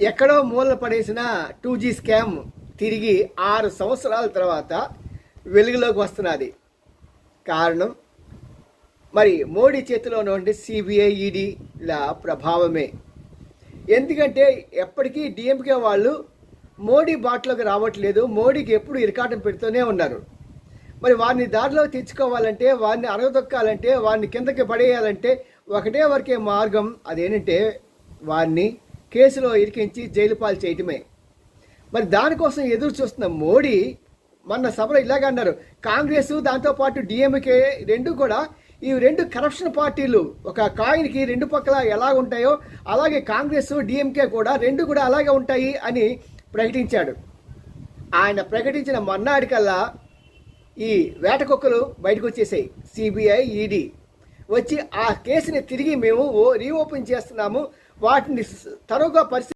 ఎక్కడో మూలన పడేసిన 2G స్కామ్ తిరిగి 6 సంవత్సరాల తర్వాత వెలుగులోకి వస్తున్నది. కారణం మరి మోడీ చేతిలో ఉన్నటువంటి సిబిఐ ఈడీల ప్రభావమే. ఎందుకంటే ఎప్పటికీ డిఎంకే వాళ్ళు మోడీ బాటలోకి రావట్లేదు. మోడీకి ఎప్పుడు ఇరకాటం పెడుతూనే ఉన్నారు. మరి వారిని దారిలో తెచ్చుకోవాలంటే, వారిని అరగదొక్కాలంటే, వారిని కిందకి పడేయాలంటే ఒకటే వరకే మార్గం. అదేంటంటే వారిని కేసులో ఇరికించి జైలు పాలు చేయటమే. మరి దానికోసం ఎదురు చూస్తున్న మోడీ మొన్న సభలో ఇలాగ అన్నారు, కాంగ్రెస్ దాంతోపాటు డిఎంకే రెండు కూడా ఈ రెండు కరప్షన్ పార్టీలు, ఒక కాయిన్కి రెండు పక్కల ఎలా ఉంటాయో అలాగే కాంగ్రెస్ డిఎంకే కూడా రెండు కూడా అలాగే ఉంటాయి అని ప్రకటించాడు. ఆయన ప్రకటించిన మన్నాడికల్లా ఈ వేటకొక్కలు బయటకు వచ్చేసాయి. సిబిఐ ఈడీ వచ్చి ఆ కేసుని తిరిగి మేము రీఓపెన్ చేస్తున్నాము, వాటిని తరువుగా